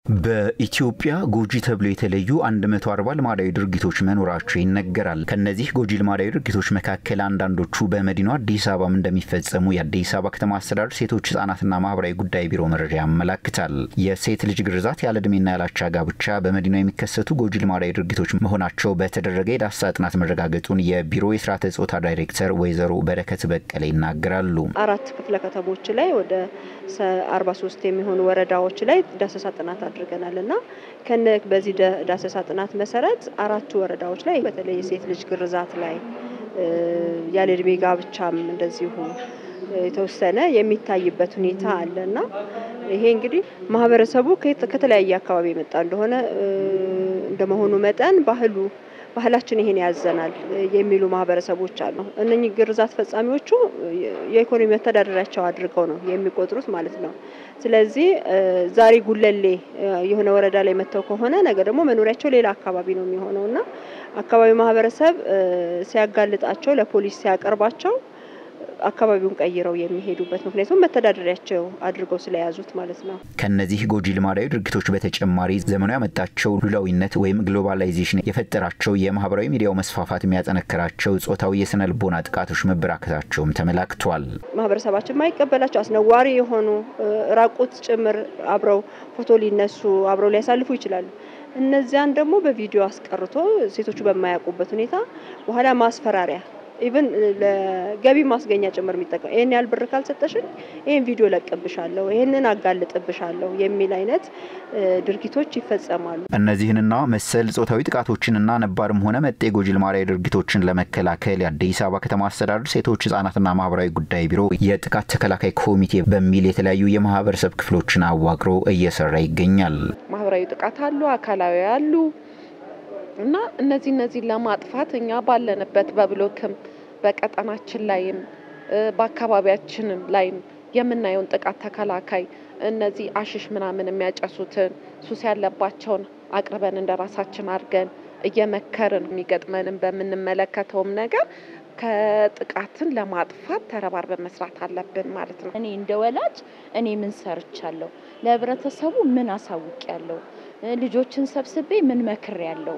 በኢትዮጵያ ጎጂ ተብሎ የተለዩ 140 ልማዳዊ ድርጊቶች መኖራቸው ይነገራል። ከነዚህ ጎጂ ልማዳዊ ድርጊቶች መካከል አንዳንዶቹ በመዲናዋ አዲስ አበባ እንደሚፈጸሙ የአዲስ አበባ ከተማ አስተዳደር ሴቶች ህጻናትና ማህበራዊ ጉዳይ ቢሮ መረጃ ያመለክታል። የሴት ልጅ ግርዛት፣ ያለ ዕድሜና ያላቻ ጋብቻ በመዲናዋ የሚከሰቱ ጎጂ ልማዳዊ ድርጊቶች መሆናቸው በተደረገ የዳሰሳ ጥናት መረጋገጡን የቢሮ የስርዓተ ጾታ ዳይሬክተር ወይዘሮ በረከት በቀለ ይናገራሉ። 4 ክፍለ ከተሞች ላይ ወደ 43 የሚሆኑ ወረዳዎች ላይ ዳሰሳ ጥናት አድርገናልና በዚህ ዳሰሳ ጥናት መሰረት 4 ወረዳዎች ላይ በተለይ የሴት ልጅ ግርዛት ላይ ያለ ዕድሜ ጋብቻም እንደዚሁ የተወሰነ የሚታይበት ሁኔታ አለና ይሄ እንግዲህ ማህበረሰቡ ከተለያየ አካባቢ የመጣ እንደመሆኑ መጠን ባህላችን ይሄን ያዘናል የሚሉ ማህበረሰቦች አሉ። እነኚህ ግርዛት ፈጻሚዎቹ የኢኮኖሚ መተዳደሪያቸው አድርገው ነው የሚቆጥሩት ማለት ነው። ስለዚህ ዛሬ ጉለሌ የሆነ ወረዳ ላይ መተው ከሆነ ነገ ደግሞ መኖሪያቸው ሌላ አካባቢ ነው የሚሆነውና አካባቢው ማህበረሰብ ሲያጋልጣቸው ለፖሊስ ሲያቀርባቸው አካባቢውን ቀይረው የሚሄዱበት ምክንያቱም መተዳደሪያቸው አድርገው ስለያዙት ማለት ነው። ከነዚህ ጎጂ ልማዳዊ ድርጊቶች በተጨማሪ ዘመኑ ያመጣቸው ሉላዊነት ወይም ግሎባላይዜሽን የፈጠራቸው የማህበራዊ ሚዲያው መስፋፋት የሚያጠነክራቸው ጾታዊ የስነ ልቦና ጥቃቶች መበራከታቸውም ተመላክቷል። ማህበረሰባችን ማይቀበላቸው አስነዋሪ የሆኑ ራቁት ጭምር አብረው ፎቶ ሊነሱ አብረው ሊያሳልፉ ይችላሉ። እነዚያን ደግሞ በቪዲዮ አስቀርቶ ሴቶቹ በማያውቁበት ሁኔታ በኋላ ማስፈራሪያ ኢቭን ለገቢ ማስገኛ ጭምር የሚጠቀም ይሄን ያህል ብር ካልሰጠሽኝ ይሄን ቪዲዮ ለቀብሻለሁ ይሄንን አጋልጥብሻለሁ የሚል አይነት ድርጊቶች ይፈጸማሉ። እነዚህንና መሰል ጾታዊ ጥቃቶችንና ነባርም ሆነ መጤ ጎጂ ልማዳዊ ድርጊቶችን ለመከላከል የአዲስ አበባ ከተማ አስተዳደር ሴቶች ህጻናትና ማህበራዊ ጉዳይ ቢሮ የጥቃት ተከላካይ ኮሚቴ በሚል የተለያዩ የማህበረሰብ ክፍሎችን አዋቅሮ እየሰራ ይገኛል። ማህበራዊ ጥቃት አሉ፣ አካላዊ አሉ እና እነዚህ ለማጥፋት እኛ ባለንበት በብሎክም በቀጠናችን ላይም በአካባቢያችንም ላይም የምናየውን ጥቃት ተከላካይ እነዚህ አሽሽ ምናምን የሚያጨሱትን ሱስ ያለባቸውን አቅርበን እንደራሳችን አድርገን እየመከርን የሚገጥመንን በምንመለከተውም ነገር ከጥቃትን ለማጥፋት ተረባርበን መስራት አለብን ማለት ነው። እኔ እንደወላጅ እኔ ምን ሰርቻለሁ፣ ለህብረተሰቡ ምን አሳውቂያለሁ፣ ልጆችን ሰብስቤ ምን መክሬያለሁ፣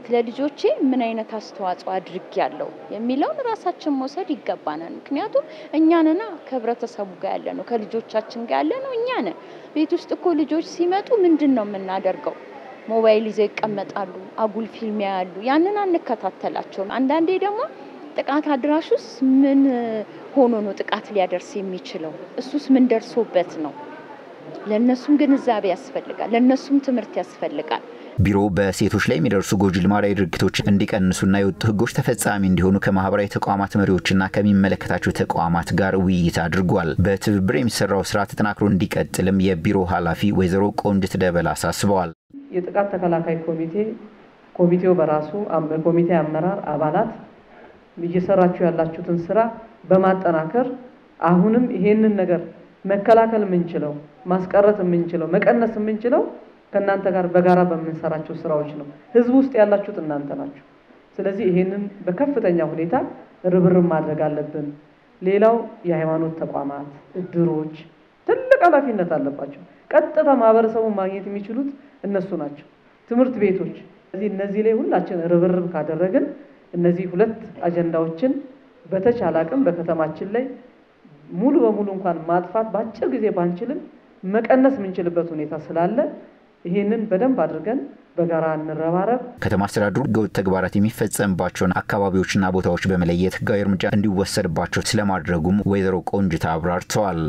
ለልጆቼ ምን አይነት አስተዋጽኦ አድርጌያለሁ የሚለውን ራሳችን መውሰድ ይገባናል። ምክንያቱም እኛ ነን ከህብረተሰቡ ጋር ያለነው ከልጆቻችን ጋር ያለነው እኛ ነን። ቤት ውስጥ እኮ ልጆች ሲመጡ ምንድነው የምናደርገው? ሞባይል ይዘው ይቀመጣሉ፣ አጉል ፊልም ያያሉ። ያንን አንከታተላቸውም። አንዳንዴ ደግሞ ጥቃት አድራሹስ ምን ሆኖ ነው ጥቃት ሊያደርስ የሚችለው? እሱስ ምን ደርሶበት ነው? ለነሱም ግንዛቤ ያስፈልጋል፣ ለነሱም ትምህርት ያስፈልጋል። ቢሮ በሴቶች ላይ የሚደርሱ ጎጂ ልማዳዊ ድርጊቶች እንዲቀንሱና የወጡ ህጎች ተፈጻሚ እንዲሆኑ ከማህበራዊ ተቋማት መሪዎችና ከሚመለከታቸው ተቋማት ጋር ውይይት አድርጓል። በትብብር የሚሰራው ስራ ተጠናክሮ እንዲቀጥልም የቢሮ ኃላፊ ወይዘሮ ቆንጅት ደበላ አሳስበዋል። የጥቃት ተከላካይ ኮሚቴው በራሱ ኮሚቴ አመራር አባላት እየሰራችሁ ያላችሁትን ስራ በማጠናከር አሁንም ይሄንን ነገር መከላከል የምንችለው ማስቀረት የምንችለው መቀነስ የምንችለው ከናንተ ጋር በጋራ በመንሰራቸው ስራዎች ነው። ህዝብ ውስጥ ያላችሁት እናንተ ናችሁ። ስለዚህ ይሄንን በከፍተኛ ሁኔታ ርብርብ ማድረግ አለብን። ሌላው የሃይማኖት ተቋማት፣ እድሮች ትልቅ ኃላፊነት አለባቸው። ቀጥታ ማህበረሰቡን ማግኘት የሚችሉት እነሱ ናቸው። ትምህርት ቤቶች እነዚህ ላይ ሁላችን ርብርብ ካደረግን እነዚህ 2 አጀንዳዎችን በተቻለ አቅም በከተማችን ላይ ሙሉ በሙሉ እንኳን ማጥፋት ባጭር ጊዜ ባንችልም መቀነስ የምንችልበት ሁኔታ ስላለ ይሄንን በደንብ አድርገን በጋራ እንረባረብ። ከተማ አስተዳደሩ ህገወጥ ተግባራት የሚፈጸምባቸውን አካባቢዎችና ቦታዎች በመለየት ህጋዊ እርምጃ እንዲወሰድባቸው ስለማድረጉም ወይዘሮ ቆንጅት አብራርተዋል።